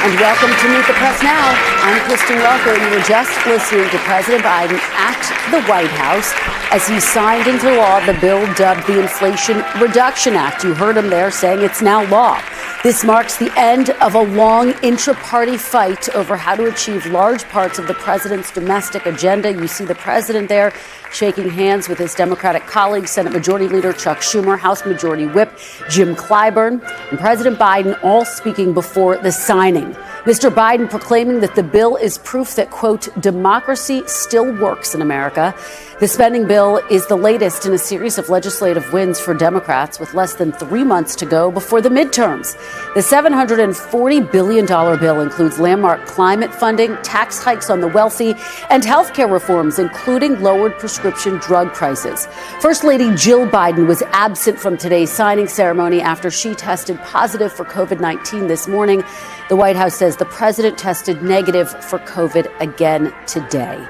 And welcome to Meet the Press Now. I'm Kristen Welker, and you were just listening to President Biden at the White House as he signed into law the bill dubbed the Inflation Reduction Act. You heard him there saying it's now law. This marks the end of a long intra-party fight over how to achieve large parts of the president's domestic agenda. You see the president there shaking hands with his Democratic colleagues, Senate Majority Leader Chuck Schumer, House Majority Whip Jim Clyburn, and President Biden all speaking before the signing. Mr. Biden proclaiming that the bill is proof that, quote, democracy still works in America. The spending bill is the latest in a series of legislative wins for Democrats with less than 3 months to go before the midterms. The $740 billion bill includes landmark climate funding, tax hikes on the wealthy, and health care reforms, including lowered prescription drug prices. First Lady Jill Biden was absent from today's signing ceremony after she tested positive for COVID-19 this morning. The White House says the president tested negative for COVID again today.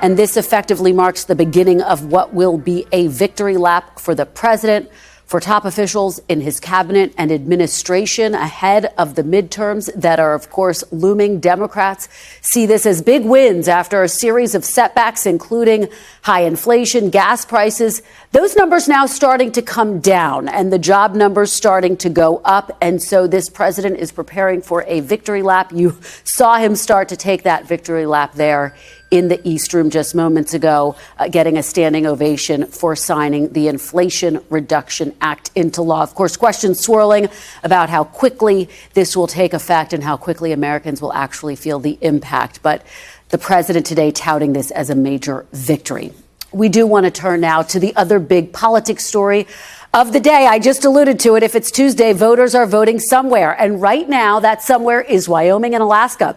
And this effectively marks the beginning of what will be a victory lap for the president, for top officials in his cabinet and administration ahead of the midterms that are, of course, looming. Democrats see this as big wins after a series of setbacks, including high inflation, gas prices. Those numbers now starting to come down and the job numbers starting to go up. And so this president is preparing for a victory lap. You saw him start to take that victory lap there in the East Room just moments ago, getting a standing ovation for signing the Inflation Reduction Act into law. Of course, questions swirling about how quickly this will take effect and how quickly Americans will actually feel the impact. But the president today touting this as a major victory. We do want to turn now to the other big politics story of the day. I just alluded to it. If it's Tuesday, voters are voting somewhere. And right now, that somewhere is Wyoming and Alaska.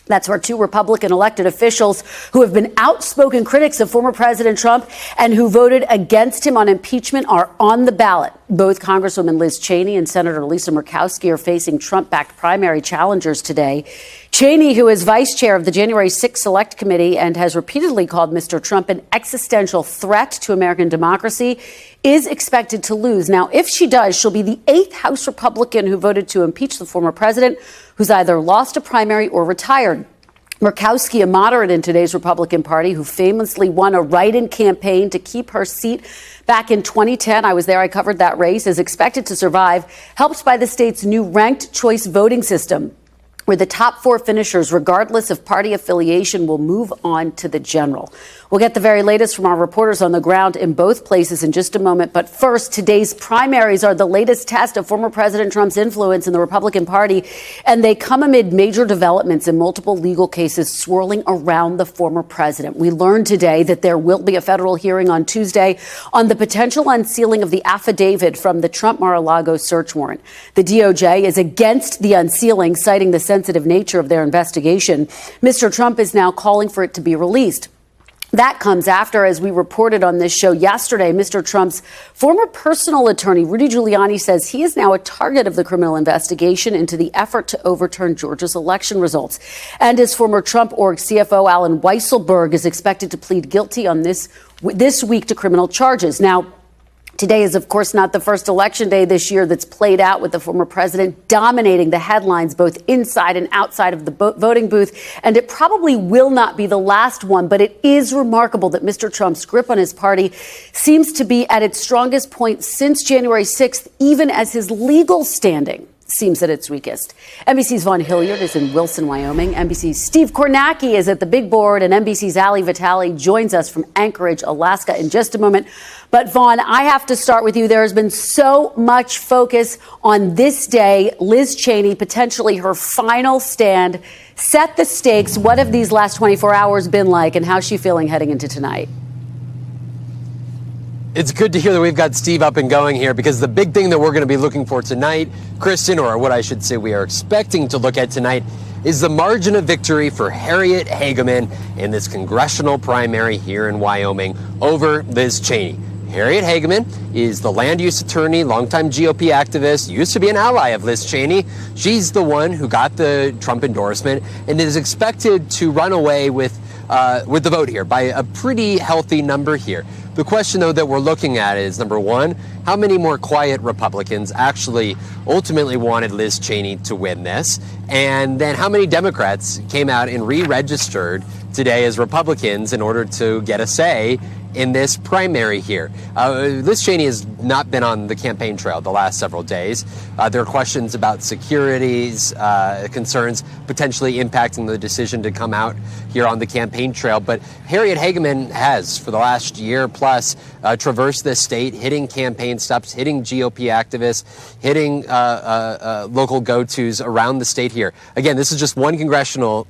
That's where two Republican elected officials who have been outspoken critics of former President Trump and who voted against him on impeachment are on the ballot. Both Congresswoman Liz Cheney and Senator Lisa Murkowski are facing Trump-backed primary challengers today. Cheney, who is vice chair of the January 6th Select Committee and has repeatedly called Mr. Trump an existential threat to American democracy, is expected to lose. Now, if she does, she'll be the 8th House Republican who voted to impeach the former president, who's either lost a primary or retired. Murkowski, a moderate in today's Republican Party, who famously won a write-in campaign to keep her seat back in 2010. I was there. I covered that race. Is expected to survive, helped by the state's new ranked choice voting system, where the top four finishers, regardless of party affiliation, will move on to the general. We'll get the very latest from our reporters on the ground in both places in just a moment. But first, today's primaries are the latest test of former President Trump's influence in the Republican Party, and they come amid major developments in multiple legal cases swirling around the former president. We learned today that there will be a federal hearing on Tuesday on the potential unsealing of the affidavit from the Trump Mar-a-Lago search warrant. The DOJ is against the unsealing, citing the sensitive nature of their investigation. Mr. Trump is now calling for it to be released. That comes after, as we reported on this show yesterday, Mr. Trump's former personal attorney, Rudy Giuliani, says he is now a target of the criminal investigation into the effort to overturn Georgia's election results. And his former Trump org CFO, Alan Weisselberg, is expected to plead guilty on this week to criminal charges. Now, today is, of course, not the first election day this year that's played out with the former president dominating the headlines both inside and outside of the voting booth. And it probably will not be the last one, but it is remarkable that Mr. Trump's grip on his party seems to be at its strongest point since January 6th, even as his legal standing seems at its weakest. NBC's Vaughn Hilliard is in Wilson, Wyoming. NBC's Steve Kornacki is at the big board, and NBC's Ali Vitale joins us from Anchorage, Alaska, in just a moment. But Vaughn, I have to start with you. There has been so much focus on this day. Liz Cheney, potentially her final stand. Set the stakes. What have these last 24 hours been like, and how's she feeling heading into tonight? It's good to hear that we've got Steve up and going here, because the big thing that we're going to be looking for tonight, Kristen, or what I should say we are expecting to look at tonight, is the margin of victory for Harriet Hageman in this congressional primary here in Wyoming over Liz Cheney. Harriet Hageman is the land use attorney, longtime GOP activist, used to be an ally of Liz Cheney. She's the one who got the Trump endorsement and is expected to run away with the vote here by a pretty healthy number here. The question, though, that we're looking at is, number one, how many more quiet Republicans actually ultimately wanted Liz Cheney to win this? And then how many Democrats came out and re-registered today as Republicans in order to get a say in this primary here? Liz Cheney has not been on the campaign trail the last several days. There are questions about securities concerns potentially impacting the decision to come out here on the campaign trail. But Harriet Hageman has, for the last year plus, traversed this state, hitting campaign stops, hitting GOP activists, hitting local go-tos around the state here. Again, this is just one congressional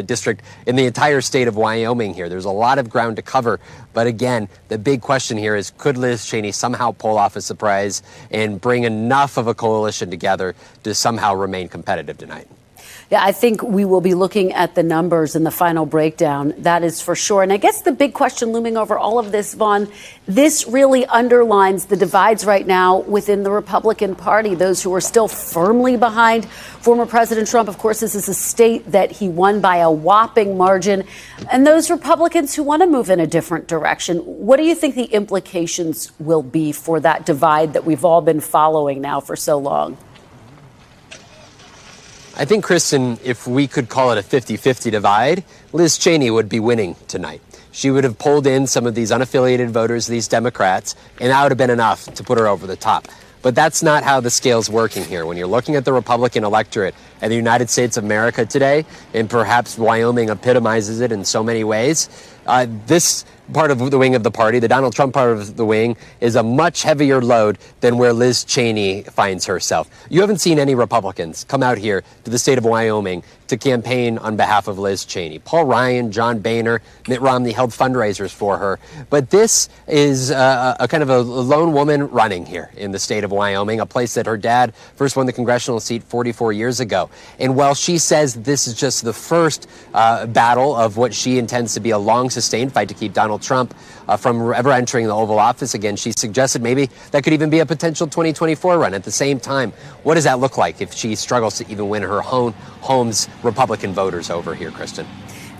district in the entire state of Wyoming here. There's a lot of ground to cover. But again, the big question here is, could Liz Cheney somehow pull off a surprise and bring enough of a coalition together to somehow remain competitive tonight? Yeah, I think we will be looking at the numbers in the final breakdown. That is for sure. And I guess the big question looming over all of this, Vaughn, this really underlines the divides right now within the Republican Party. Those who are still firmly behind former President Trump. Of course, this is a state that he won by a whopping margin. And those Republicans who want to move in a different direction. What do you think the implications will be for that divide that we've all been following now for so long? I think, Kristen, if we could call it a 50-50 divide, Liz Cheney would be winning tonight. She would have pulled in some of these unaffiliated voters, these Democrats, and that would have been enough to put her over the top. But that's not how the scale's working here. When you're looking at the Republican electorate and the United States of America today, and perhaps Wyoming epitomizes it in so many ways, this part of the wing of the party, the Donald Trump part of the wing, is a much heavier load than where Liz Cheney finds herself. You haven't seen any Republicans come out here to the state of Wyoming to campaign on behalf of Liz Cheney. Paul Ryan, John Boehner, Mitt Romney held fundraisers for her. But this is a kind of a lone woman running here in the state of Wyoming, a place that her dad first won the congressional seat 44 years ago. And while she says this is just the first battle of what she intends to be a long sustained fight to keep Donald Trump from ever entering the Oval Office again, she suggested maybe that could even be a potential 2024 run. At the same time, what does that look like if she struggles to even win her own home's Republican voters over here, Kristen?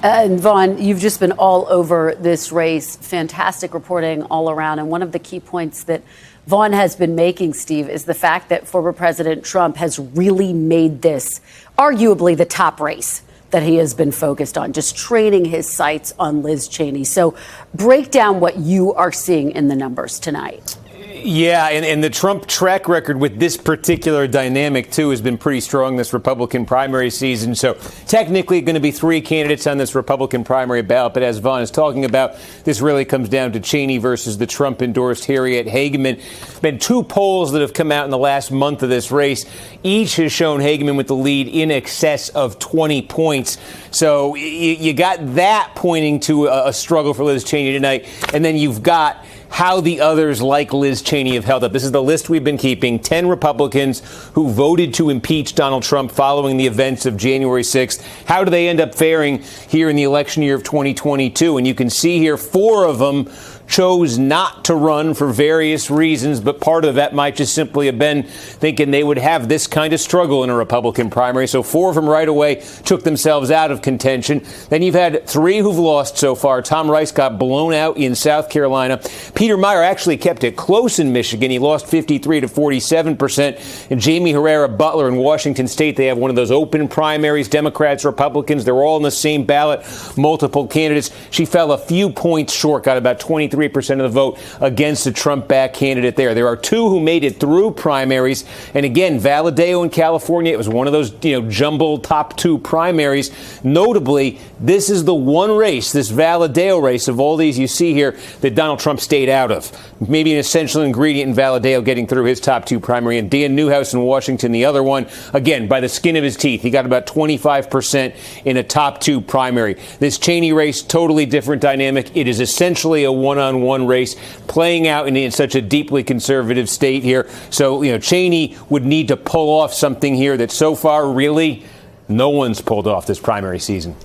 And Vaughn, you've just been all over this race. Fantastic reporting all around. And one of the key points that Vaughn has been making, Steve, is the fact that former President Trump has really made this arguably the top race that he has been focused on, just training his sights on Liz Cheney. So break down what you are seeing in the numbers tonight. Yeah, and the Trump track record with this particular dynamic, too, has been pretty strong this Republican primary season. So technically going to be three candidates on this Republican primary ballot. But as Vaughn is talking about, this really comes down to Cheney versus the Trump-endorsed Harriet Hageman. Been two polls that have come out in the last month of this race. Each has shown Hageman with the lead in excess of 20 points. So you got that pointing to a struggle for Liz Cheney tonight. And then you've got how the others like Liz Cheney have held up. This is the list we've been keeping. 10 Republicans who voted to impeach Donald Trump following the events of January 6th. How do they end up faring here in the election year of 2022? And you can see here 4 of them chose not to run for various reasons, but part of that might just simply have been thinking they would have this kind of struggle in a Republican primary. So 4 of them right away took themselves out of contention. Then you've had 3 who've lost so far. Tom Rice got blown out in South Carolina. Peter Meyer actually kept it close in Michigan. He lost 53 to 47%. And Jamie Herrera Butler in Washington State, they have one of those open primaries, Democrats, Republicans. They're all on the same ballot, multiple candidates. She fell a few points short, got about 23% of the vote against a Trump-backed candidate there. There are 2 who made it through primaries. And again, Valadeo in California, it was one of those, jumbled top 2 primaries. Notably, this is the one race, this Valadeo race of all these you see here, that Donald Trump stayed out of. Maybe an essential ingredient in Valadeo getting through his top 2 primary. And Dan Newhouse in Washington, the other one, again, by the skin of his teeth. He got about 25% in a top 2 primary. This Cheney race, totally different dynamic. It is essentially a one-on-one race playing out in such a deeply conservative state here. So, Cheney would need to pull off something here that so far really no one's pulled off this primary season.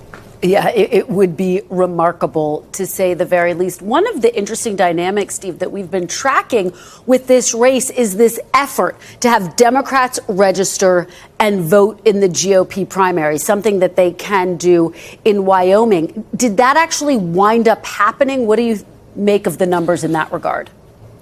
Yeah, it would be remarkable, to say the very least. One of the interesting dynamics, Steve, that we've been tracking with this race is this effort to have Democrats register and vote in the GOP primary, something that they can do in Wyoming. Did that actually wind up happening? What do you make of the numbers in that regard?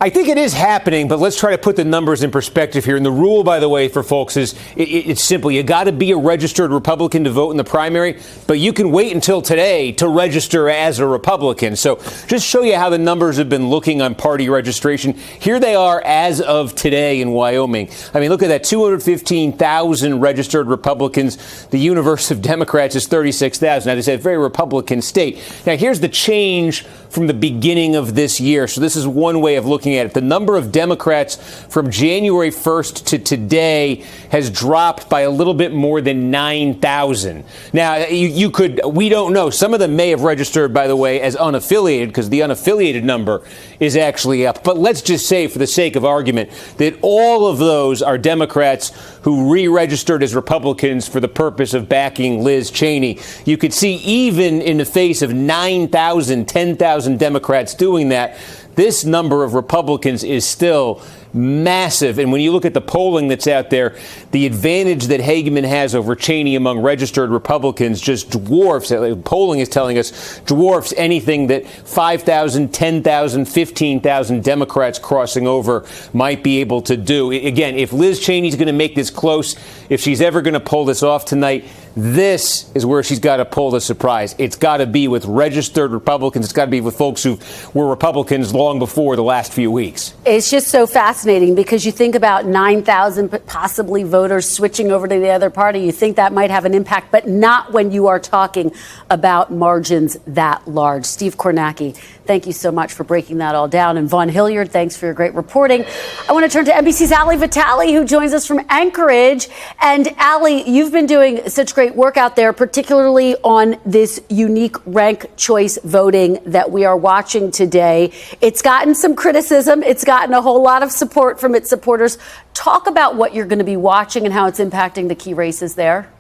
I think it is happening, but let's try to put the numbers in perspective here. And the rule, by the way, for folks is it's simple. You got to be a registered Republican to vote in the primary, but you can wait until today to register as a Republican. So just show you how the numbers have been looking on party registration. Here they are as of today in Wyoming. I mean, look at that, 215,000 registered Republicans. The universe of Democrats is 36,000. Now, they say a very Republican state. Now, here's the change from the beginning of this year. So this is one way of looking at it. The number of Democrats from January 1st to today has dropped by a little bit more than 9,000. Now, we don't know. Some of them may have registered, by the way, as unaffiliated, because the unaffiliated number is actually up. But let's just say, for the sake of argument, that all of those are Democrats who re-registered as Republicans for the purpose of backing Liz Cheney. You could see, even in the face of 9,000, 10,000 Democrats doing that, this number of Republicans is still massive. And when you look at the polling that's out there, the advantage that Hageman has over Cheney among registered Republicans just dwarfs, polling is telling us, dwarfs anything that 5,000, 10,000, 15,000 Democrats crossing over might be able to do. Again, if Liz Cheney's going to make this close, if she's ever going to pull this off tonight, this is where she's got to pull the surprise. It's got to be with registered Republicans. It's got to be with folks who were Republicans long before the last few weeks. It's just so fascinating because you think about 9,000 possibly voters switching over to the other party. You think that might have an impact, but not when you are talking about margins that large. Steve Kornacki, thank you so much for breaking that all down. And Vaughn Hilliard, thanks for your great reporting. I want to turn to NBC's Ali Vitale, who joins us from Anchorage. And Ali, you've been doing such great work out there, particularly on this unique rank choice voting that we are watching today. It's gotten some criticism. It's gotten a whole lot of support from its supporters. Talk about what you're going to be watching and how it's impacting the key races there.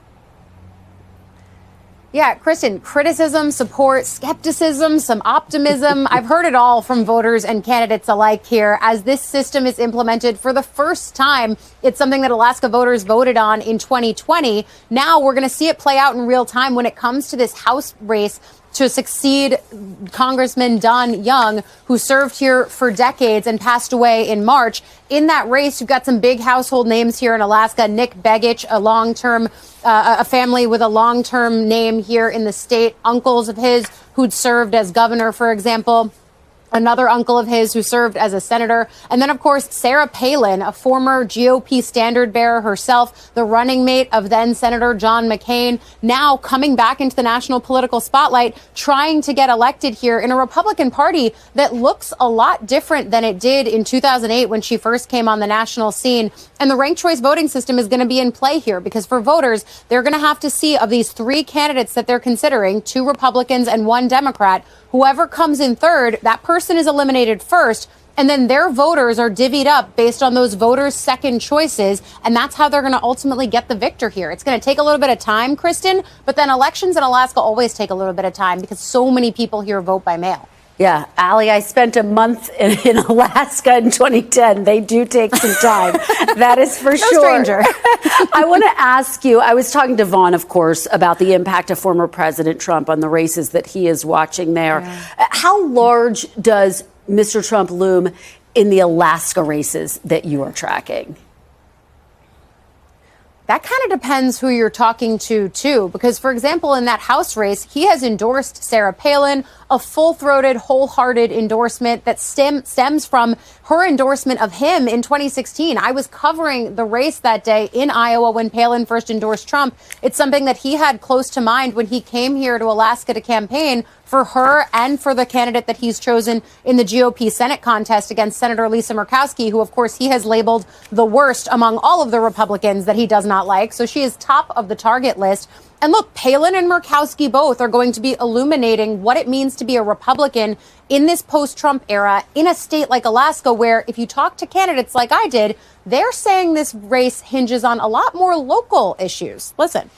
Yeah, Kristen, criticism, support, skepticism, some optimism. I've heard it all from voters and candidates alike here. As this system is implemented for the first time, it's something that Alaska voters voted on in 2020. Now we're going to see it play out in real time when it comes to this House race to succeed Congressman Don Young, who served here for decades and passed away in March. In that race, you've got some big household names here in Alaska. Nick Begich, a family with a long-term name here in the state. Uncles of his who'd served as governor, for example. Another uncle of his who served as a senator. And then, of course, Sarah Palin, a former GOP standard bearer herself, the running mate of then Senator John McCain, now coming back into the national political spotlight, trying to get elected here in a Republican Party that looks a lot different than it did in 2008 when she first came on the national scene. And the ranked choice voting system is going to be in play here because for voters, they're going to have to see of these three candidates that they're considering, 2 Republicans and 1 Democrat, whoever comes in third, that person is eliminated first, and then their voters are divvied up based on those voters' second choices, and that's how they're going to ultimately get the victor here. It's going to take a little bit of time, Kristen, but then elections in Alaska always take a little bit of time because so many people here vote by mail. Yeah, Ali, I spent a month in Alaska in 2010. They do take some time. That is for sure. No stranger. I want to ask you, I was talking to Vaughn, of course, about the impact of former President Trump on the races that he is watching there. Yeah. How large does Mr. Trump loom in the Alaska races that you are tracking? That kind of depends who you're talking to, too, because, for example, in that House race, he has endorsed Sarah Palin, a full-throated, wholehearted endorsement that stems from her endorsement of him in 2016. I was covering the race that day in Iowa when Palin first endorsed Trump. It's something that he had close to mind when he came here to Alaska to campaign for her and for the candidate that he's chosen in the GOP Senate contest against Senator Lisa Murkowski, who, of course, he has labeled the worst among all of the Republicans that he does not like. So she is top of the target list. And look, Palin and Murkowski both are going to be illuminating what it means to be a Republican in this post-Trump era in a state like Alaska, where if you talk to candidates like I did, they're saying this race hinges on a lot more local issues. Listen.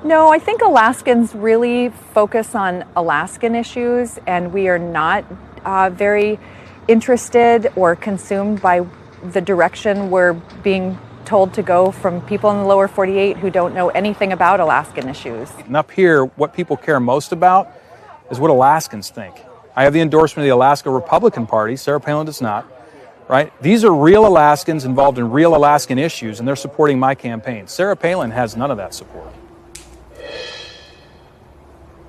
No, I think Alaskans really focus on Alaskan issues, and we are not very interested or consumed by the direction we're being told to go from people in the lower 48 who don't know anything about Alaskan issues. And up here, what people care most about is what Alaskans think. I have the endorsement of the Alaska Republican Party. Sarah Palin does not. Right? These are real Alaskans involved in real Alaskan issues, and they're supporting my campaign. Sarah Palin has none of that support.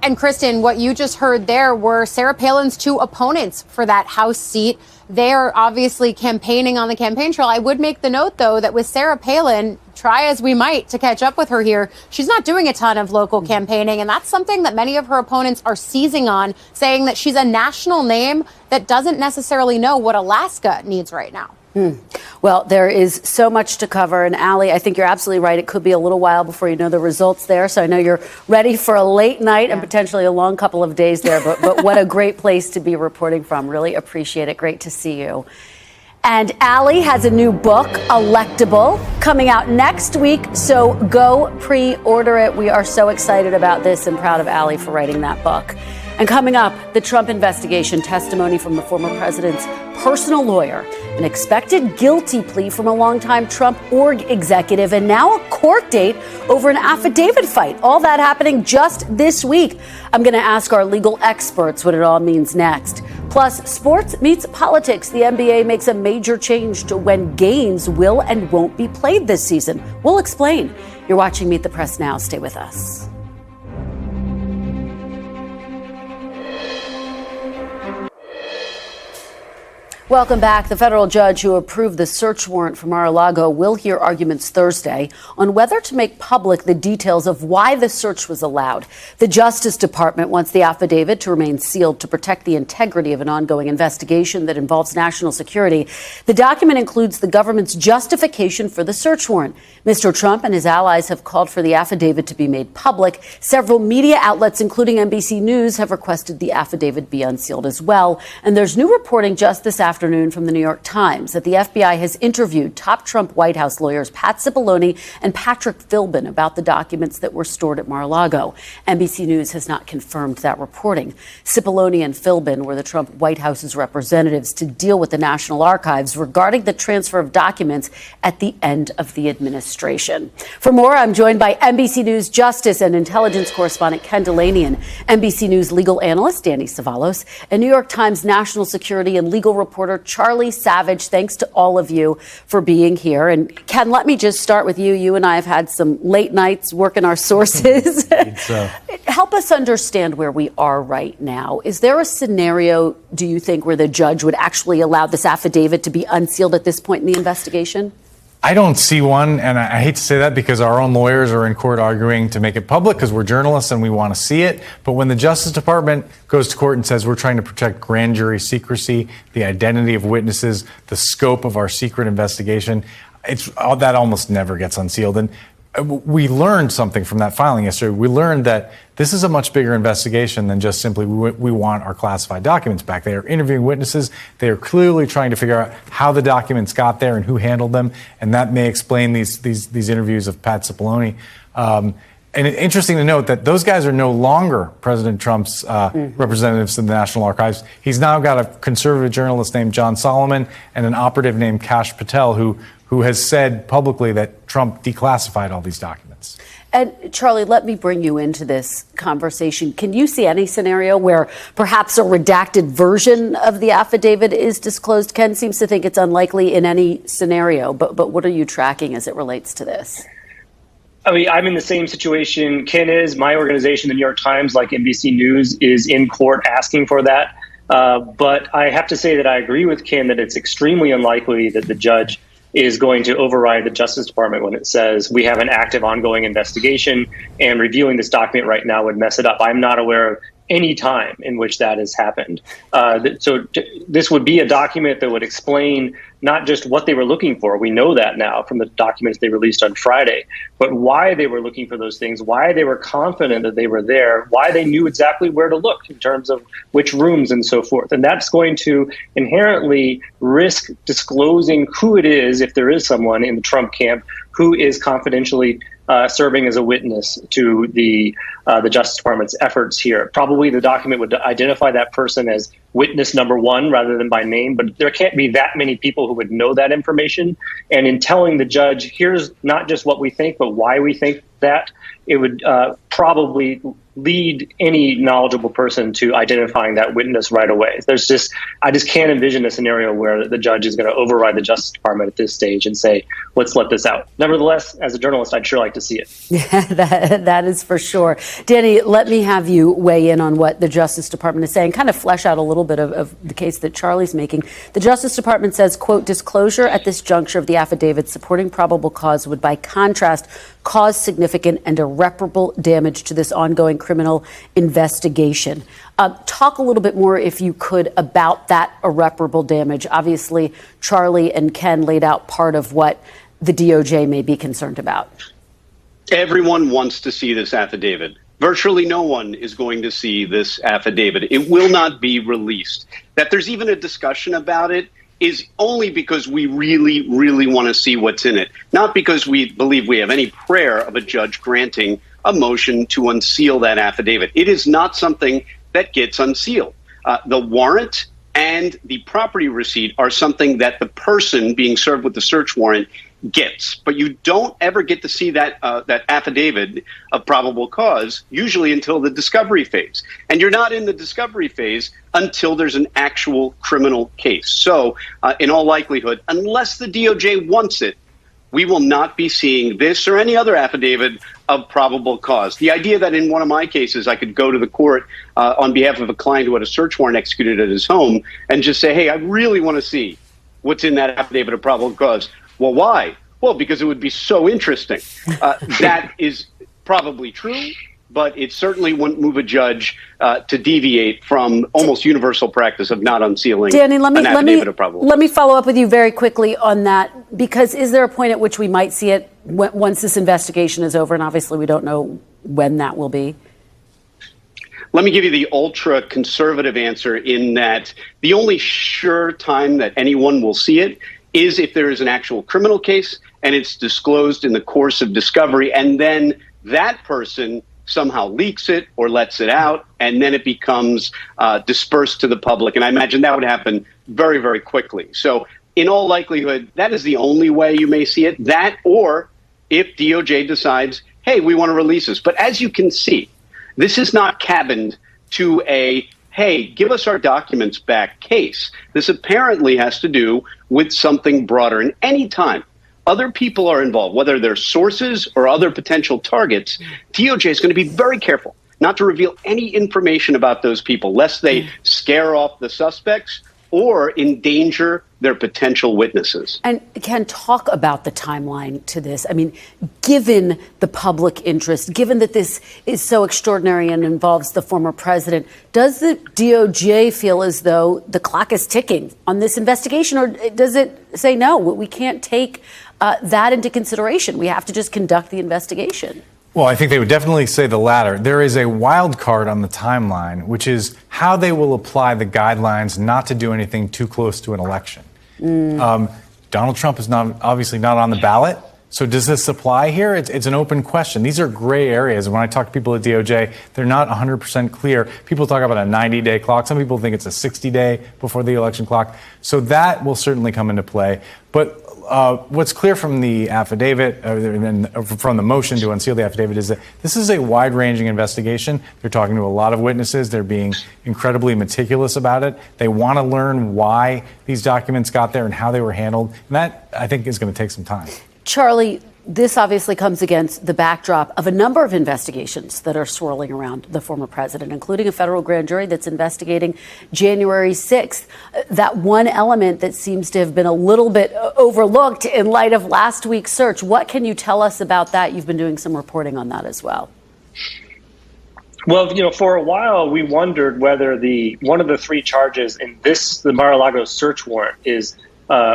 And Kristen, what you just heard there were Sarah Palin's two opponents for that House seat. They're obviously campaigning on the campaign trail. I would make the note, though, that with Sarah Palin, try as we might to catch up with her here, she's not doing a ton of local campaigning. And that's something that many of her opponents are seizing on, saying that she's a national name that doesn't necessarily know what Alaska needs right now. Well, there is so much to cover. And Allie, I think you're absolutely right. It could be a little while before you know the results there. So I know you're ready for a late night and potentially a long couple of days there. But what a great place to be reporting from. Really appreciate it. Great to see you. And Allie has a new book, Electable, coming out next week. So go pre-order it. We are so excited about this and proud of Allie for writing that book. And coming up, the Trump investigation, testimony from the former president's personal lawyer, an expected guilty plea from a longtime Trump org executive, and now a court date over an affidavit fight. All that happening just this week. I'm going to ask our legal experts what it all means next. Plus, sports meets politics. The NBA makes a major change to when games will and won't be played this season. We'll explain. You're watching Meet the Press Now. Stay with us. Welcome back. The federal judge who approved the search warrant for Mar-a-Lago will hear arguments Thursday on whether to make public the details of why the search was allowed. The Justice Department wants the affidavit to remain sealed to protect the integrity of an ongoing investigation that involves national security. The document includes the government's justification for the search warrant. Mr. Trump and his allies have called for the affidavit to be made public. Several media outlets, including NBC News, have requested the affidavit be unsealed as well. And there's new reporting just this afternoon from the New York Times that the FBI has interviewed top Trump White House lawyers Pat Cipollone and Patrick Philbin about the documents that were stored at Mar-a-Lago. NBC News has not confirmed that reporting. Cipollone and Philbin were the Trump White House's representatives to deal with the National Archives regarding the transfer of documents at the end of the administration. For more, I'm joined by NBC News Justice and Intelligence correspondent Ken Delanian, NBC News legal analyst Danny Savalos, and New York Times national security and legal reporter Charlie Savage. Thanks to all of you for being here. And Ken, let me just start with you. You and I have had some late nights working our sources. Help us understand where we are right now. Is there a scenario, do you think, where the judge would actually allow this affidavit to be unsealed at this point in the investigation? I don't see one, and I hate to say that because our own lawyers are in court arguing to make it public because we're journalists and we want to see it. But when the Justice Department goes to court and says we're trying to protect grand jury secrecy, the identity of witnesses, the scope of our secret investigation, that almost never gets unsealed. And we learned something from that filing yesterday. We learned that this is a much bigger investigation than just simply we want our classified documents back. They are interviewing witnesses. They are clearly trying to figure out how the documents got there and who handled them. And that may explain these interviews of Pat Cipollone. And it's interesting to note that those guys are no longer President Trump's representatives in the National Archives. He's now got a conservative journalist named John Solomon and an operative named Kash Patel who has said publicly that Trump declassified all these documents. And Charlie, let me bring you into this conversation. Can you see any scenario where perhaps a redacted version of the affidavit is disclosed? Ken seems to think it's unlikely in any scenario, but what are you tracking as it relates to this? I mean, I'm in the same situation Ken is. My organization, the New York Times, like NBC News, is in court asking for that. But I have to say that I agree with Ken that it's extremely unlikely that the judge is going to override the Justice Department when it says we have an active ongoing investigation and reviewing this document right now would mess it up. I'm not aware of any time in which that has happened. This would be a document that would explain not just what they were looking for. We know that now from the documents they released on Friday, but why they were looking for those things, why they were confident that they were there, why they knew exactly where to look in terms of which rooms and so forth. And that's going to inherently risk disclosing who it is, if there is someone in the Trump camp who is confidentially serving as a witness to the Justice Department's efforts here. Probably the document would identify that person as witness number one rather than by name, but there can't be that many people who would know that information. And in telling the judge, here's not just what we think, but why we think that, it would probably lead any knowledgeable person to identifying that witness right away. I just can't envision a scenario where the judge is going to override the Justice Department at this stage and say, let's let this out. Nevertheless, as a journalist, I'd sure like to see it. Yeah, that is for sure. Danny, let me have you weigh in on what the Justice Department is saying, kind of flesh out a little bit of the case that Charlie's making. The Justice Department says, quote, disclosure at this juncture of the affidavit supporting probable cause would, by contrast, cause significant and irreparable damage to this ongoing criminal investigation. Talk a little bit more, if you could, about that irreparable damage. Obviously, Charlie and Ken laid out part of what the DOJ may be concerned about. Everyone wants to see this affidavit. Virtually no one is going to see this affidavit. It will not be released. That there's even a discussion about it is only because we really, really want to see what's in it, not because we believe we have any prayer of a judge granting a motion to unseal that affidavit. It is not something that gets unsealed. The warrant and the property receipt are something that the person being served with the search warrant gets, but you don't ever get to see that affidavit of probable cause, usually until the discovery phase. And you're not in the discovery phase until there's an actual criminal case. So in all likelihood, unless the DOJ wants it, we will not be seeing this or any other affidavit of probable cause. The idea that in one of my cases I could go to the court on behalf of a client who had a search warrant executed at his home and just say, hey, I really want to see what's in that affidavit of probable cause. Well, why? Well, because it would be so interesting. That is probably true, but it certainly wouldn't move a judge to deviate from almost universal practice of not unsealing Danny, an affidavit of probable cause. Let me follow up with you very quickly on that, because is there a point at which we might see it once this investigation is over? And obviously we don't know when that will be. Let me give you the ultra conservative answer in that the only sure time that anyone will see it is if there is an actual criminal case and it's disclosed in the course of discovery, and then that person somehow leaks it or lets it out, and then it becomes dispersed to the public. And I imagine that would happen very, very quickly. So in all likelihood, that is the only way you may see it. That, or if DOJ decides, hey, we want to release this. But as you can see, this is not cabined to a hey, give us our documents back case. This apparently has to do with something broader. And any time other people are involved, whether they're sources or other potential targets, DOJ is going to be very careful not to reveal any information about those people, lest they scare off the suspects or endanger their potential witnesses. And Ken, talk about the timeline to this. I mean, given the public interest, given that this is so extraordinary and involves the former president, does the DOJ feel as though the clock is ticking on this investigation, or does it say, no, we can't take that into consideration? We have to just conduct the investigation. Well, I think they would definitely say the latter. There is a wild card on the timeline, which is how they will apply the guidelines not to do anything too close to an election. Donald Trump is obviously not on the ballot. So does this apply here? It's an open question. These are gray areas. When I talk to people at DOJ, they're not 100% clear. People talk about a 90-day clock. Some people think it's a 60-day before the election clock. So that will certainly come into play. But what's clear from the affidavit, from the motion to unseal the affidavit, is that this is a wide-ranging investigation. They're talking to a lot of witnesses. They're being incredibly meticulous about it. They want to learn why these documents got there and how they were handled. And that, I think, is going to take some time. Charlie, this obviously comes against the backdrop of a number of investigations that are swirling around the former president, including a federal grand jury that's investigating January 6th. That one element that seems to have been a little bit overlooked in light of last week's search. What can you tell us about that? You've been doing some reporting on that as well. Well, for a while, we wondered whether one of the three charges in the Mar-a-Lago search warrant is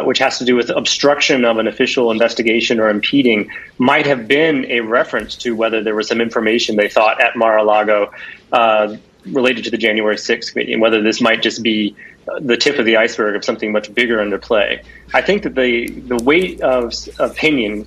which has to do with obstruction of an official investigation or impeding, might have been a reference to whether there was some information they thought at Mar-a-Lago related to the January 6th committee, and whether this might just be the tip of the iceberg of something much bigger under play. I think that the weight of opinion,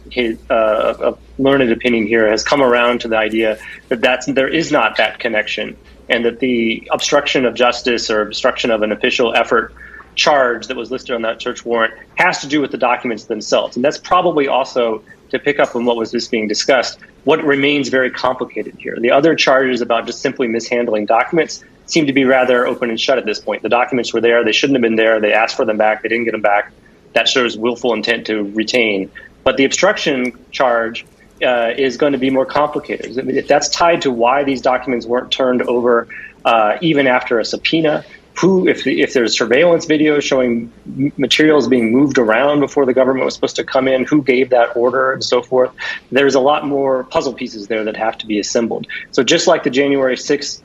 of learned opinion here, has come around to the idea that there is not that connection and that the obstruction of justice or obstruction of an official effort charge that was listed on that search warrant has to do with the documents themselves. And that's probably also, to pick up on what was just being discussed, what remains very complicated here. The other charges about just simply mishandling documents seem to be rather open and shut at this point. The documents were there. They shouldn't have been there. They asked for them back. They didn't get them back. That shows willful intent to retain. But the obstruction charge is going to be more complicated. I mean, if that's tied to why these documents weren't turned over even after a subpoena, if there's surveillance video showing materials being moved around before the government was supposed to come in, who gave that order and so forth, there's a lot more puzzle pieces there that have to be assembled. So just like the January 6th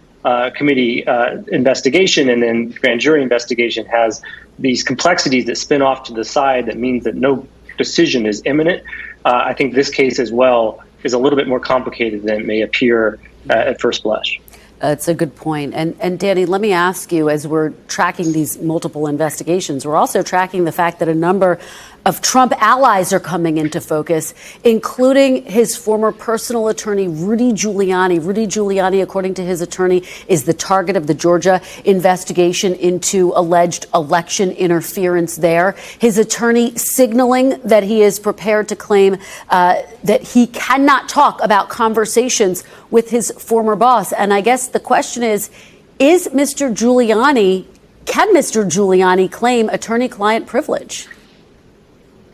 committee investigation and then grand jury investigation has these complexities that spin off to the side that means that no decision is imminent, I think this case as well is a little bit more complicated than it may appear at first blush. It's a good point. And Danny, let me ask you, as we're tracking these multiple investigations, we're also tracking the fact that a number of Trump allies are coming into focus, including his former personal attorney, Rudy Giuliani. Rudy Giuliani, according to his attorney, is the target of the Georgia investigation into alleged election interference there. His attorney signaling that he is prepared to claim that he cannot talk about conversations with his former boss. And I guess the question is Mr. Giuliani, can Mr. Giuliani claim attorney-client privilege?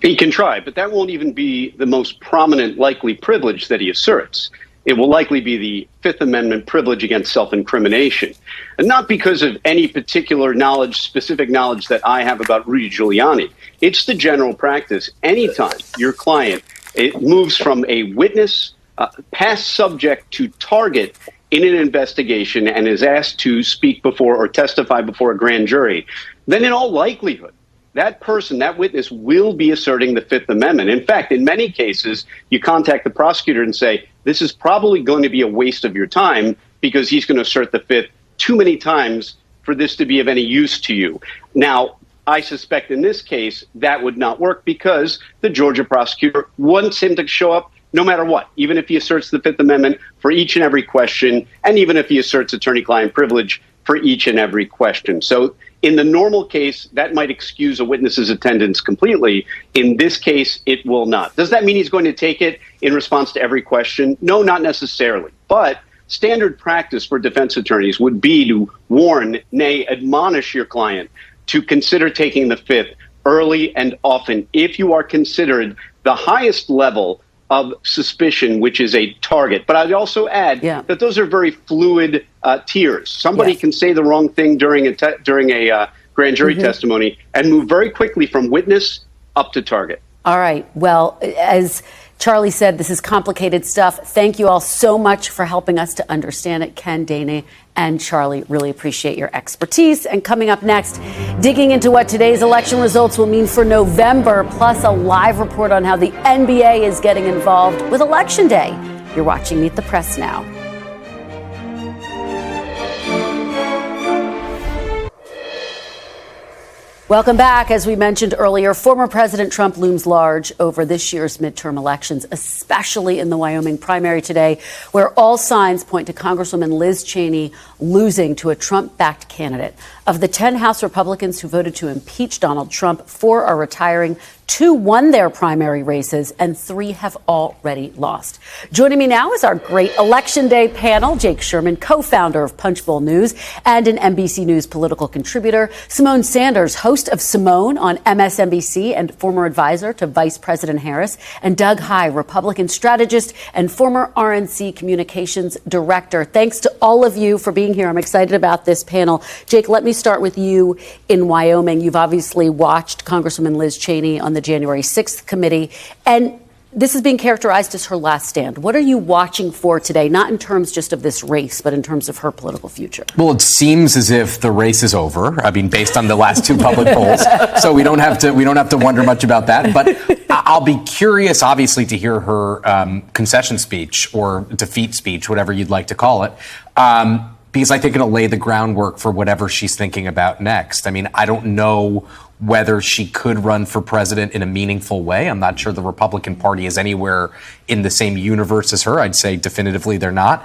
He can try, but that won't even be the most prominent likely privilege that he asserts. It will likely be the Fifth Amendment privilege against self-incrimination. And not because of any particular knowledge, specific knowledge that I have about Rudy Giuliani. It's the general practice. Anytime your client moves from a witness, past subject to target in an investigation and is asked to speak before or testify before a grand jury, then in all likelihood, that person, that witness, will be asserting the Fifth Amendment. In fact, in many cases, you contact the prosecutor and say, this is probably going to be a waste of your time because he's going to assert the Fifth too many times for this to be of any use to you. Now, I suspect in this case that would not work because the Georgia prosecutor wants him to show up no matter what, even if he asserts the Fifth Amendment for each and every question, and even if he asserts attorney-client privilege for each and every question. So in the normal case, that might excuse a witness's attendance completely. In this case, it will not. Does that mean he's going to take it in response to every question? No, not necessarily. But standard practice for defense attorneys would be to warn, nay, admonish your client to consider taking the Fifth early and often if you are considered the highest level of suspicion, which is a target. But I'd also add that those are very fluid tiers. Somebody can say the wrong thing during a grand jury testimony and move very quickly from witness up to target. All right. Well, as Charlie said, this is complicated stuff. Thank you all so much for helping us to understand it. Ken, Dana, and Charlie, really appreciate your expertise. And coming up next, digging into what today's election results will mean for November, plus a live report on how the NBA is getting involved with Election Day. You're watching Meet the Press now. Welcome back. As we mentioned earlier, former President Trump looms large over this year's midterm elections, especially in the Wyoming primary today, where all signs point to Congresswoman Liz Cheney losing to a Trump-backed candidate. Of the 10 House Republicans who voted to impeach Donald Trump, 4 are retiring, 2 won their primary races, and 3 have already lost. Joining me now is our great Election Day panel, Jake Sherman, co-founder of Punchbowl News and an NBC News political contributor, Symone Sanders, host of Symone on MSNBC and former advisor to Vice President Harris, and Doug Heye, Republican strategist and former RNC communications director. Thanks to all of you for being here. I'm excited about this panel. Jake, let me start with you in Wyoming. You've obviously watched Congresswoman Liz Cheney on the January 6th committee, and this is being characterized as her last stand. What are you watching for today, not in terms just of this race, but in terms of her political future? Well, it seems as if the race is over. I mean, based on the last 2 public polls, so we don't have to wonder much about that. But I'll be curious, obviously, to hear her concession speech or defeat speech, whatever you'd like to call it. Because I think it'll lay the groundwork for whatever she's thinking about next. I mean, I don't know whether she could run for president in a meaningful way. I'm not sure the Republican Party is anywhere in the same universe as her. I'd say definitively they're not.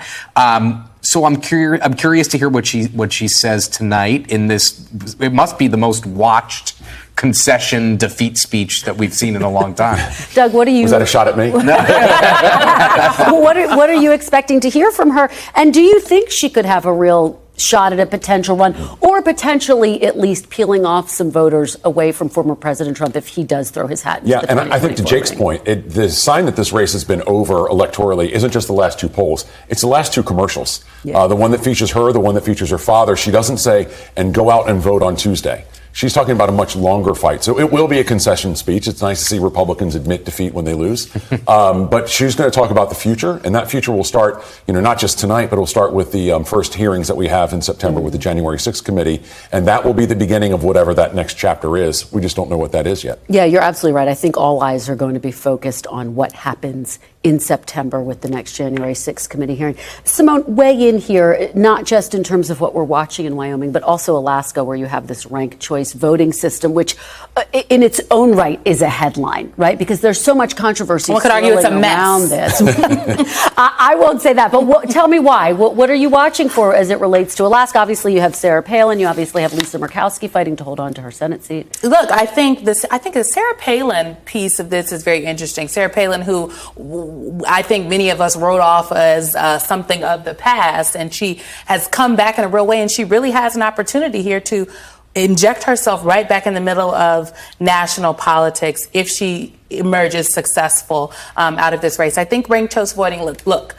So I'm curious to hear what she says tonight in this. It must be the most watched concession defeat speech that we've seen in a long time. Doug, what are you? Was that a shot at me? Well, what are you expecting to hear from her? And do you think she could have a real shot at a potential run, or potentially at least peeling off some voters away from former President Trump if he does throw his hat into the 2024 I think to Jake's point, the sign that this race has been over electorally isn't just the last two polls, it's the last two commercials. Yeah. The one that features her, the one that features her father. She doesn't say, and go out and vote on Tuesday. She's talking about a much longer fight. So it will be a concession speech. It's nice to see Republicans admit defeat when they lose. But she's going to talk about the future, and that future will start, not just tonight, but it'll start with the first hearings that we have in September with the January 6th committee. And that will be the beginning of whatever that next chapter is. We just don't know what that is yet. Yeah, you're absolutely right. I think all eyes are going to be focused on what happens in September with the next January 6th committee hearing. Symone, weigh in here, not just in terms of what we're watching in Wyoming, but also Alaska, where you have this ranked choice voting system, which in its own right is a headline, right? Because there's so much controversy One could argue it's a around mess. this. I won't say that, but tell me why. What are you watching for as it relates to Alaska? Obviously, you have Sarah Palin. You obviously have Lisa Murkowski fighting to hold on to her Senate seat. Look, I think the Sarah Palin piece of this is very interesting. Sarah Palin, who I think many of us wrote off as something of the past, and she has come back in a real way, and she really has an opportunity here to inject herself right back in the middle of national politics if she emerges successful out of this race. I think ranked choice voting, look,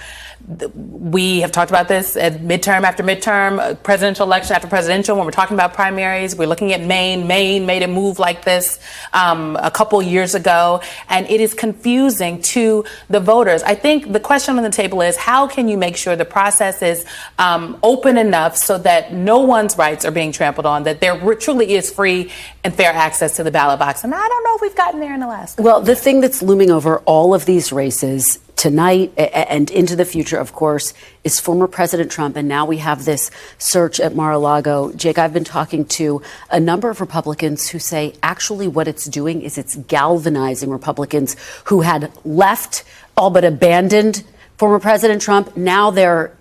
we have talked about this at midterm after midterm, presidential election after presidential. When we're talking about primaries, we're looking at Maine. Maine made a move like this a couple years ago, and it is confusing to the voters. I think the question on the table is, how can you make sure the process is open enough so that no one's rights are being trampled on, that there truly is free and fair access to the ballot box? And I don't know if we've gotten there in Alaska. Well, the thing that's looming over all of these races tonight and into the future, of course, is former President Trump. And now we have this search at Mar-a-Lago. Jake, I've been talking to a number of Republicans who say actually what it's doing is it's galvanizing Republicans who had left, all but abandoned former President Trump. Now they're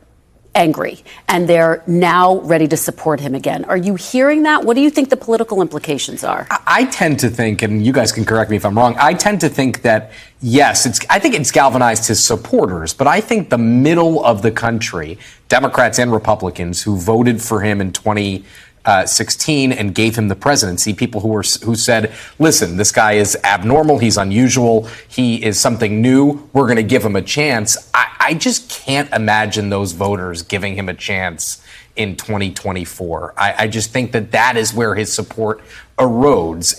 angry and they're now ready to support him again. Are you hearing that? What do you think the political implications are? I tend to think, and you guys can correct me if I'm wrong, I tend to think that, yes, I think it's galvanized his supporters, but I think the middle of the country, Democrats and Republicans who voted for him in 2016 and gave him the presidency, people who said, listen, this guy is abnormal, he's unusual, he is something new, we're going to give him a chance. I just can't imagine those voters giving him a chance in 2024. I just think that is where his support erodes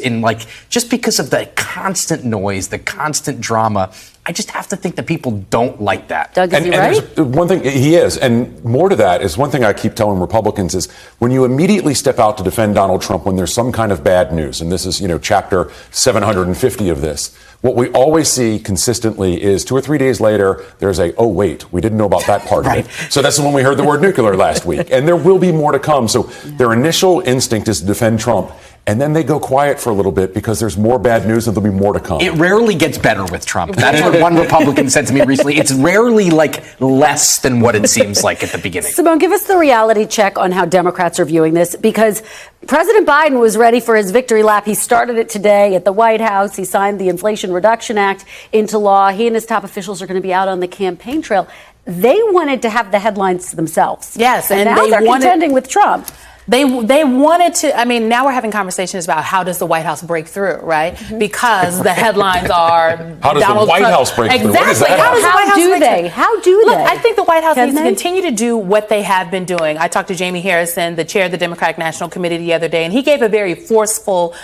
just because of the constant noise, the constant drama. I just have to think that people don't like that. Doug, is he right? There's one thing, he is. And more to that is one thing I keep telling Republicans is when you immediately step out to defend Donald Trump when there's some kind of bad news, and this is, chapter 750 of this, what we always see consistently is 2 or 3 days later, there's oh, wait, we didn't know about that part right. of it. So that's when we heard the word nuclear last week. And there will be more to come. So their initial instinct is to defend Trump. And then they go quiet for a little bit because there's more bad news and there'll be more to come. It rarely gets better with Trump. That's what one Republican said to me recently. It's rarely less than what it seems like at the beginning. Symone, give us the reality check on how Democrats are viewing this, because President Biden was ready for his victory lap. He started it today at the White House. He signed the Inflation Reduction Act into law. He and his top officials are going to be out on the campaign trail. They wanted to have the headlines to themselves. Yes, and now they're contending with Trump. They wanted to, now we're having conversations about how does the White House break through, right? Mm-hmm. Because the headlines are how does Donald the White Trump. House break through? Exactly. What is that? How do they? Look, I think the White House needs to continue to do what they have been doing. I talked to Jamie Harrison, the chair of the Democratic National Committee, the other day, and he gave a very forceful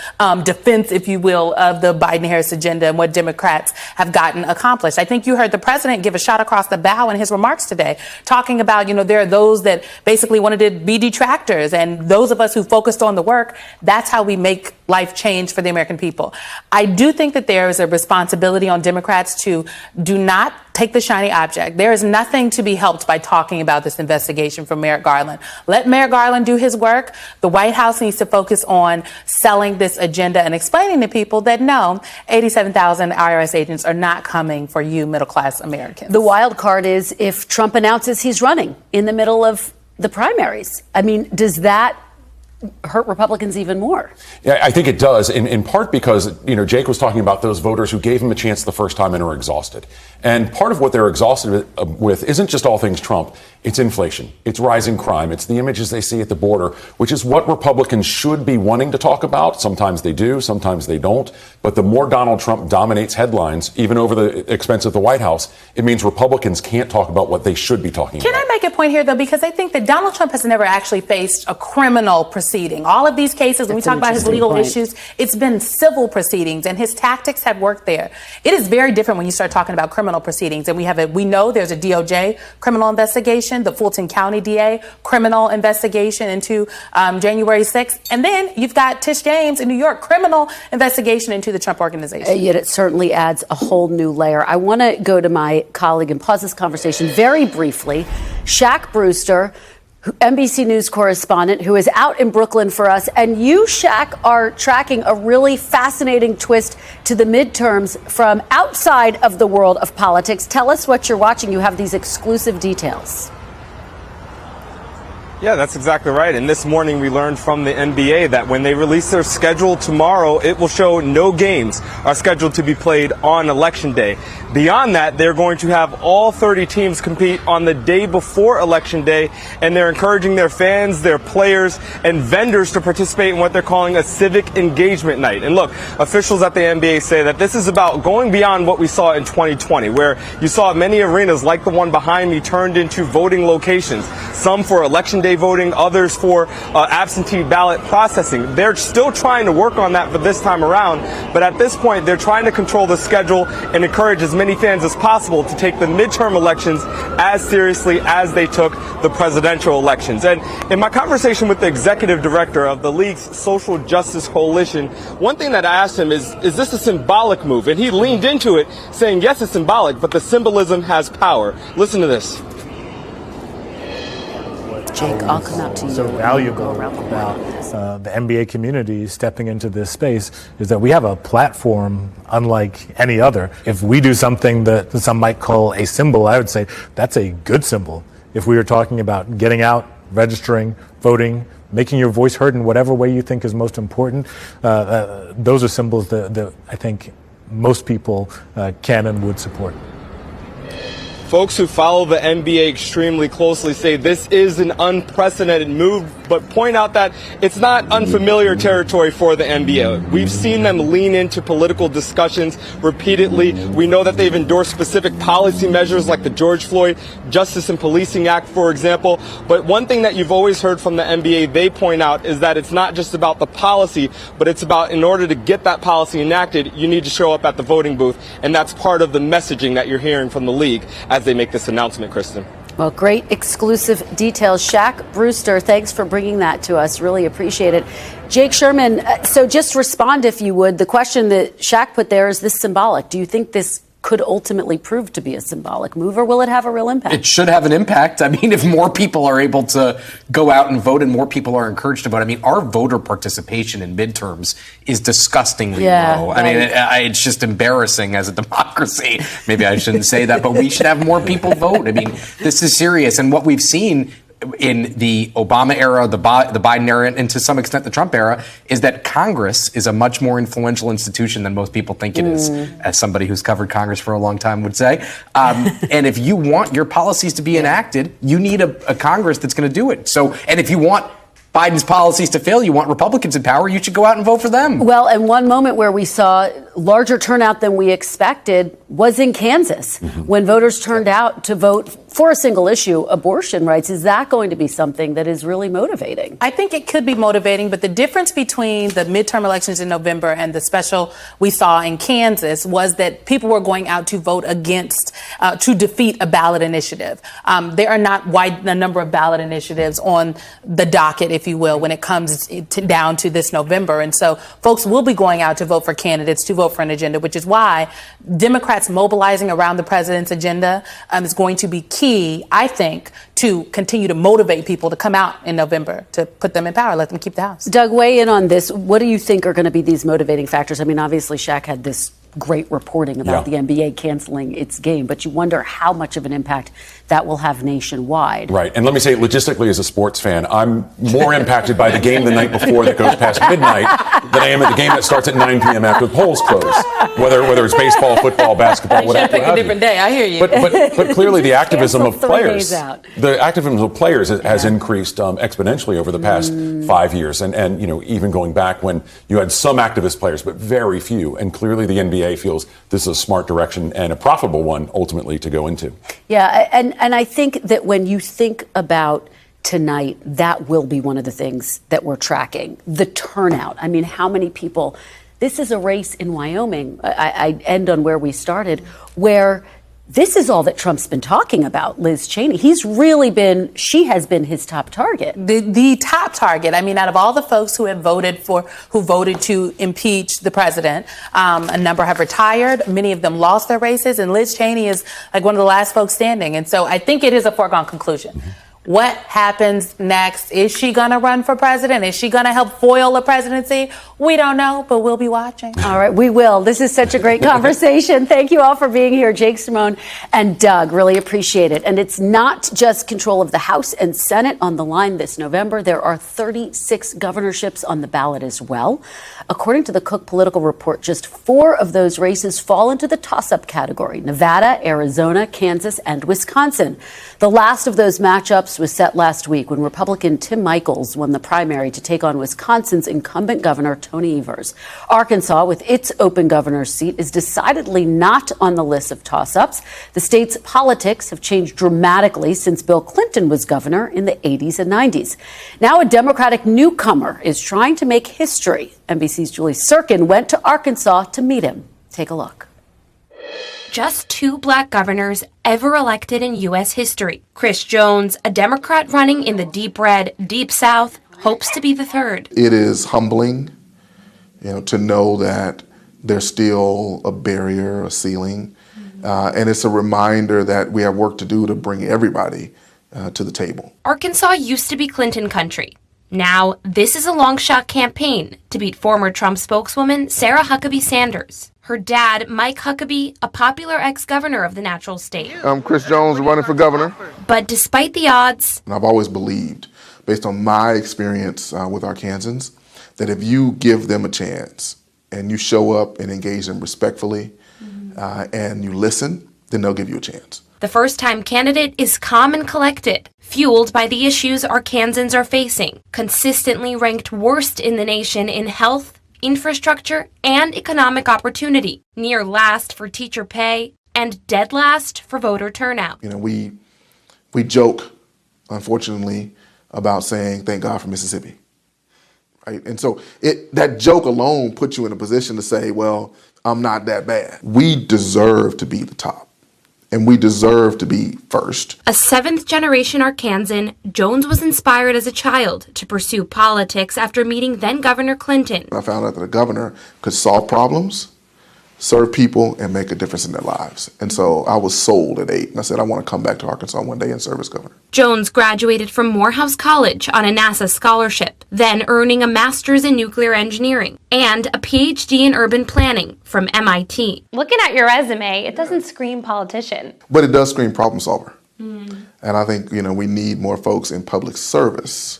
defense, if you will, of the Biden-Harris agenda and what Democrats have gotten accomplished. I think you heard the president give a shot across the bow in his remarks today, talking about, there are those that basically wanted to be detractors and And those of us who focused on the work, that's how we make life change for the American people. I do think that there is a responsibility on Democrats to do not take the shiny object. There is nothing to be helped by talking about this investigation from Merrick Garland. Let Merrick Garland do his work. The White House needs to focus on selling this agenda and explaining to people that no, 87,000 IRS agents are not coming for you middle-class Americans. The wild card is if Trump announces he's running in the middle of the primaries. I mean, does that hurt Republicans even more? Yeah, I think it does, in part because, Jake was talking about those voters who gave him a chance the first time and are exhausted. And part of what they're exhausted with isn't just all things Trump. It's inflation. It's rising crime. It's the images they see at the border, which is what Republicans should be wanting to talk about. Sometimes they do, sometimes they don't. But the more Donald Trump dominates headlines, even over the expense of the White House, it means Republicans can't talk about what they should be talking about. Can I make a point here, though? Because I think that Donald Trump has never actually faced a criminal proceeding. All of these cases, when we talk about his legal issues, it's been civil proceedings, and his tactics have worked there. It is very different when you start talking about criminal proceedings. And we know there's a DOJ criminal investigation, the Fulton County DA criminal investigation into January 6th. And then you've got Tish James in New York, criminal investigation into the Trump Organization. Yet it certainly adds a whole new layer. I want to go to my colleague and pause this conversation very briefly. Shaq Brewster, NBC News correspondent who is out in Brooklyn for us. And you, Shaq, are tracking a really fascinating twist to the midterms from outside of the world of politics. Tell us what you're watching. You have these exclusive details. Yeah, that's exactly right. And this morning we learned from the NBA that when they release their schedule tomorrow, it will show no games are scheduled to be played on Election Day. Beyond that, they're going to have all 30 teams compete on the day before Election Day, and they're encouraging their fans, their players, and vendors to participate in what they're calling a civic engagement night. And look, officials at the NBA say that this is about going beyond what we saw in 2020, where you saw many arenas like the one behind me turned into voting locations, some for Election Day voting, others for absentee ballot processing. They're still trying to work on that for this time around, but at this point they're trying to control the schedule and encourage as many fans as possible to take the midterm elections as seriously as they took the presidential elections. And in my conversation with the executive director of the league's Social Justice Coalition, one thing that I asked him is this a symbolic move? And he leaned into it, saying, yes, it's symbolic, but the symbolism has power. Listen to this. Jake, I'll come out to you. So valuable about the NBA community stepping into this space is that we have a platform unlike any other. If we do something that some might call a symbol, I would say that's a good symbol. If we were talking about getting out, registering, voting, making your voice heard in whatever way you think is most important, those are symbols that I think most people can and would support. Folks who follow the NBA extremely closely say this is an unprecedented move, but point out that it's not unfamiliar territory for the NBA. We've seen them lean into political discussions repeatedly. We know that they've endorsed specific policy measures like the George Floyd Justice and Policing Act, for example. But one thing that you've always heard from the NBA, they point out, is that it's not just about the policy, but it's about, in order to get that policy enacted, you need to show up at the voting booth. And that's part of the messaging that you're hearing from the league as they make this announcement, Kristen. Well, great exclusive details. Shaq Brewster, thanks for bringing that to us. Really appreciate it. Jake Sherman, so just respond, if you would. The question that Shaq put there, is this symbolic? Do you think this could ultimately prove to be a symbolic move, or will it have a real impact? It should have an impact. I mean, if more people are able to go out and vote and more people are encouraged to vote, I mean, our voter participation in midterms is disgustingly low. I mean, it's just embarrassing as a democracy. Maybe I shouldn't say that, but we should have more people vote. I mean, this is serious. And what we've seen in the Obama era, the Biden era, and to some extent the Trump era, is that Congress is a much more influential institution than most people think it is, as somebody who's covered Congress for a long time would say. And if you want your policies to be enacted, you need a Congress that's going to do it. So, and if you want Biden's policies to fail, you want Republicans in power, you should go out and vote for them. Well, and one moment where we saw larger turnout than we expected was in Kansas, when voters turned out to vote for a single issue, abortion rights. Is that going to be something that is really motivating? I think it could be motivating, but the difference between the midterm elections in November and the special we saw in Kansas was that people were going out to vote against, to defeat a ballot initiative. There are not a number of ballot initiatives on the docket, if if you will, when it comes down to this November. And so folks will be going out to vote for candidates, to vote for an agenda, which is why Democrats mobilizing around the president's agenda is going to be key, I think, to continue to motivate people to come out in November, to put them in power, let them keep the House. Doug, weigh in on this. What do you think are going to be these motivating factors? I mean, obviously, Shaq had this great reporting about the NBA canceling its game, but you wonder how much of an impact that will have nationwide. Right. And let me say, logistically, as a sports fan, I'm more impacted by the game the night before that goes past midnight than I am at the game that starts at 9 p.m. after the polls close. Whether it's baseball, football, basketball, You whatever. should pick a different day. I hear you. But clearly the activism of players, out. has increased exponentially over the past 5 years. And even going back when you had some activist players, but very few. And clearly the NBA feels this is a smart direction and a profitable one ultimately to go into. Yeah, and I think that when you think about tonight, that will be one of the things that we're tracking. The turnout. I mean, how many people? This is a race in Wyoming. I end on where we started, where this is all that Trump's been talking about, Liz Cheney. She has been his top target. The top target. I mean, out of all the folks who voted to impeach the president, a number have retired. Many of them lost their races, and Liz Cheney is like one of the last folks standing. And so I think it is a foregone conclusion. What happens next? Is she going to run for president? Is she going to help foil a presidency? We don't know, but we'll be watching. All right, we will. This is such a great conversation. Thank you all for being here. Jake, Symone, and Doug, really appreciate it. And it's not just control of the House and Senate on the line this November. There are 36 governorships on the ballot as well. According to the Cook Political Report, just 4 of those races fall into the toss-up category: Nevada, Arizona, Kansas, and Wisconsin. The last of those matchups was set last week when Republican Tim Michels won the primary to take on Wisconsin's incumbent governor, Tony Evers. Arkansas, with its open governor's seat, is decidedly not on the list of toss-ups. The state's politics have changed dramatically since Bill Clinton was governor in the 80s and 90s. Now a Democratic newcomer is trying to make history. NBC's Julie Tsirkin went to Arkansas to meet him. Take a look. Just 2 black governors ever elected in U.S. history. Chris Jones, a Democrat running in the deep red, deep South, hopes to be the 3rd. It is humbling, to know that there's still a barrier, a ceiling, and it's a reminder that we have work to do to bring everybody to the table. Arkansas used to be Clinton country. Now, this is a long shot campaign to beat former Trump spokeswoman Sarah Huckabee Sanders. Her dad, Mike Huckabee, a popular ex-governor of the natural state. I'm Chris Jones, running for governor. But despite the odds, I've always believed, based on my experience with Arkansans, that if you give them a chance and you show up and engage them respectfully and you listen, then they'll give you a chance. the first-time candidate is calm and collected, fueled by the issues Arkansans are facing, consistently ranked worst in the nation in health, infrastructure, and economic opportunity, near last for teacher pay, and dead last for voter turnout. You know, we joke, unfortunately, about saying, thank God for Mississippi. Right? And so that joke alone puts you in a position to say, well, I'm not that bad. We deserve to be the top. And we deserve to be first. A seventh-generation Arkansan, Jones was inspired as a child to pursue politics after meeting then-Governor Clinton. I found out that a governor could solve problems, serve people, and make a difference in their lives. And so I was sold at 8, and I said, I want to come back to Arkansas one day and serve as governor. Jones graduated from Morehouse College on a NASA scholarship, then earning a master's in nuclear engineering and a PhD in urban planning from MIT. Looking at your resume, it doesn't scream politician. But it does scream problem solver. And I think, we need more folks in public service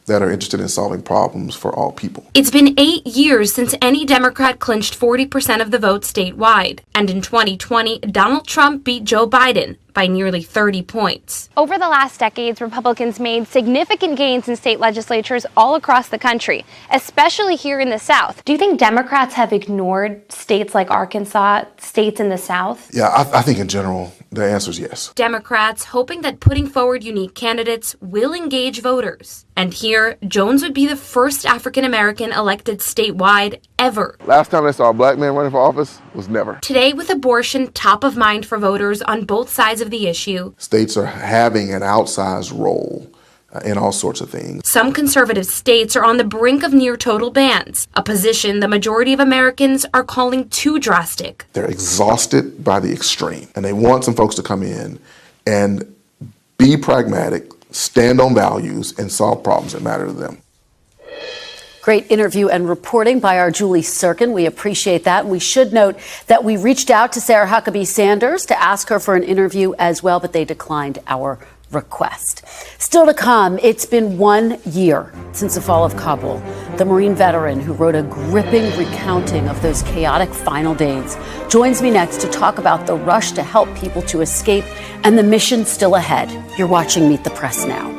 that are interested in solving problems for all people. It's been 8 years since any Democrat clinched 40% of the vote statewide. And in 2020, Donald Trump beat Joe Biden by nearly 30 points. Over the last decades, Republicans made significant gains in state legislatures all across the country, especially here in the South. Do you think Democrats have ignored states like Arkansas, states in the South? Yeah, I think in general, the answer is yes. Democrats hoping that putting forward unique candidates will engage voters. And here, Jones would be the first African-American elected statewide ever. Last time I saw a black man running for office was never. Today, with abortion top of mind for voters on both sides of the issue, states are having an outsized role and all sorts of things. Some conservative states are on the brink of near total bans, a position the majority of Americans are calling too drastic. They're exhausted by the extreme, and they want some folks to come in and be pragmatic, stand on values, and solve problems that matter to them. Great interview and reporting by our Julie Tsirkin. We appreciate that. And we should note that we reached out to Sarah Huckabee Sanders to ask her for an interview as well, but they declined our request. Still to come, it's been 1 year since the fall of Kabul. The Marine veteran who wrote a gripping recounting of those chaotic final days joins me next to talk about the rush to help people to escape and the mission still ahead. You're watching Meet the Press now.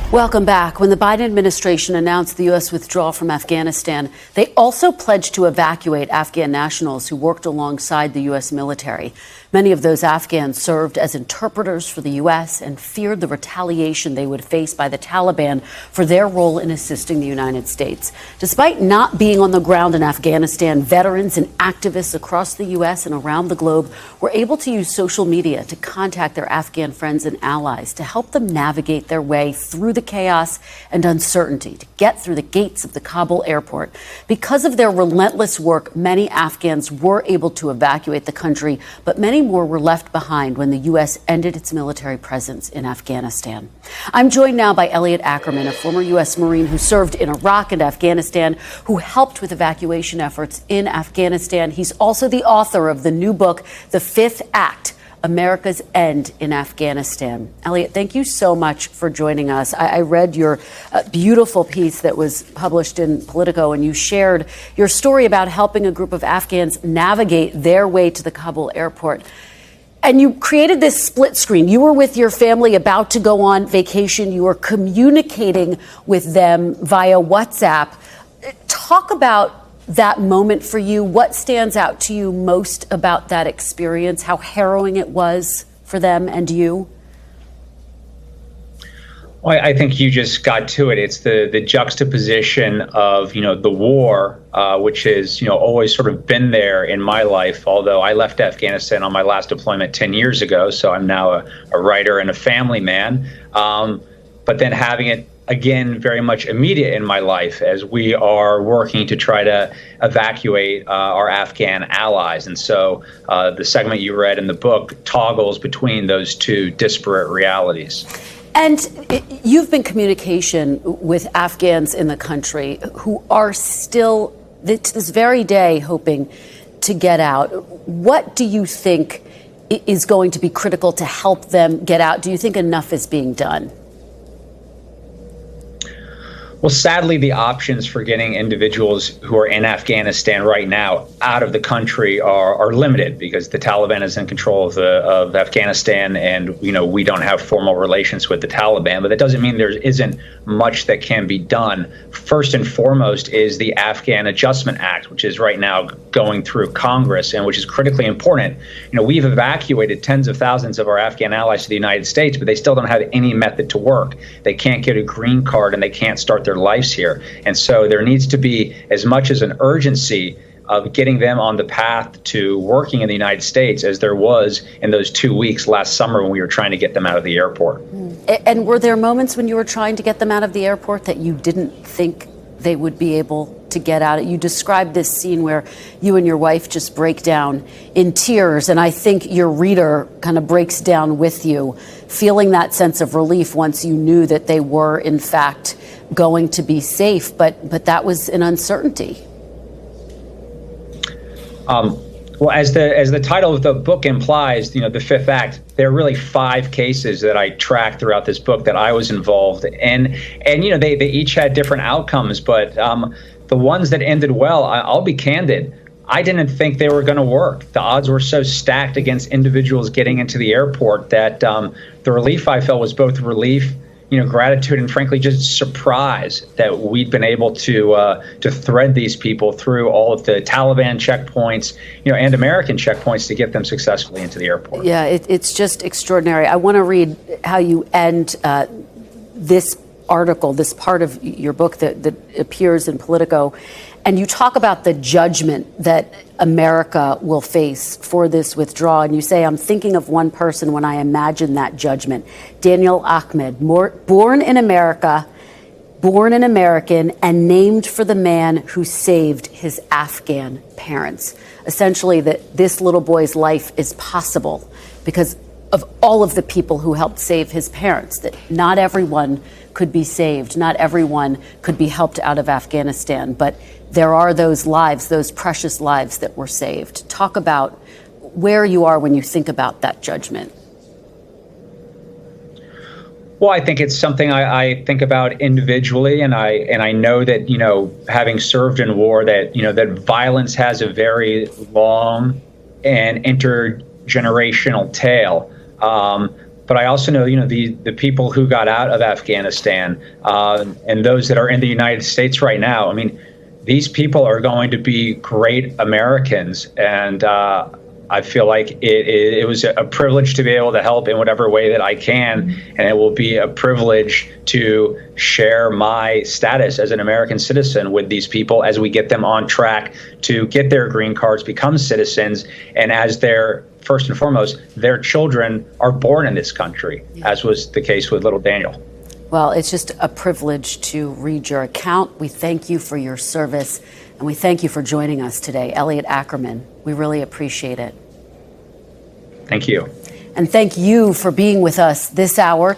Welcome back. When the Biden administration announced the U.S. withdrawal from Afghanistan, they also pledged to evacuate Afghan nationals who worked alongside the U.S. military. Many of those Afghans served as interpreters for the U.S. and feared the retaliation they would face by the Taliban for their role in assisting the United States. Despite not being on the ground in Afghanistan, veterans and activists across the U.S. and around the globe were able to use social media to contact their Afghan friends and allies to help them navigate their way through the chaos and uncertainty to get through the gates of the Kabul airport. Because of their relentless work, many Afghans were able to evacuate the country, but many more were left behind when the U.S. ended its military presence in Afghanistan. I'm joined now by Elliot Ackerman, a former U.S. Marine who served in Iraq and Afghanistan, who helped with evacuation efforts in Afghanistan. He's also the author of the new book, The Fifth Act: America's End in Afghanistan. Elliot, thank you so much for joining us. I read your beautiful piece that was published in Politico, and you shared your story about helping a group of Afghans navigate their way to the Kabul airport. And you created this split screen. You were with your family about to go on vacation. You were communicating with them via WhatsApp. Talk about that moment for you. What stands out to you most about that experience? How harrowing it was for them and you? Well, I think you just got to it. It's the juxtaposition of, the war, which is, always sort of been there in my life, although I left Afghanistan on my last deployment 10 years ago. So I'm now a writer and a family man. But then having it again, very much immediate in my life as we are working to try to evacuate our Afghan allies. And so the segment you read in the book toggles between those two disparate realities. And you've been in communication with Afghans in the country who are still, to this very day, hoping to get out. What do you think is going to be critical to help them get out? Do you think enough is being done? Well, sadly, the options for getting individuals who are in Afghanistan right now out of the country are limited because the Taliban is in control of Afghanistan, and we don't have formal relations with the Taliban. But that doesn't mean there isn't much that can be done. First and foremost is the Afghan Adjustment Act, which is right now going through Congress and which is critically important. We've evacuated tens of thousands of our Afghan allies to the United States, but they still don't have any method to work. They can't get a green card and they can't start their lives here. And so there needs to be as much as an urgency of getting them on the path to working in the United States as there was in those 2 weeks last summer when we were trying to get them out of the airport. And were there moments when you were trying to get them out of the airport that you didn't think they would be able to get out? You described this scene where you and your wife just break down in tears, and I think your reader kind of breaks down with you, feeling that sense of relief once you knew that they were, in fact, going to be safe, but that was an uncertainty. Well, as the title of the book implies, the Fifth Act, there are really 5 cases that I tracked throughout this book that I was involved in, and they each had different outcomes, but the ones that ended well, I'll be candid, I didn't think they were going to work. The odds were so stacked against individuals getting into the airport that the relief I felt was both relief, gratitude, and frankly, just surprise that we'd been able to thread these people through all of the Taliban checkpoints, and American checkpoints to get them successfully into the airport. Yeah, it's just extraordinary. I want to read how you end this article, this part of your book that appears in Politico. And you talk about the judgment that America will face for this withdrawal. And you say, I'm thinking of one person when I imagine that judgment. Daniel Ahmed, born in America, born an American, and named for the man who saved his Afghan parents. Essentially, that this little boy's life is possible because of all of the people who helped save his parents, that not everyone could be saved, not everyone could be helped out of Afghanistan, but there are those lives, those precious lives that were saved. Talk about where you are when you think about that judgment. Well, I think it's something I think about individually, and I know that, you know, having served in war, that, you know, that violence has a very long and intergenerational tail. But I also know, you know, the people who got out of Afghanistan and those that are in the United States right now. I mean, these people are going to be great Americans, and I feel like it was a privilege to be able to help in whatever way that I can, and it will be a privilege to share my status as an American citizen with these people as we get them on track to get their green cards, become citizens, and as their first and foremost, their children are born in this country, as was the case with little Daniel. Well, it's just a privilege to read your account. We thank you for your service, and we thank you for joining us today, Elliot Ackerman. We really appreciate it. Thank you. And thank you for being with us this hour.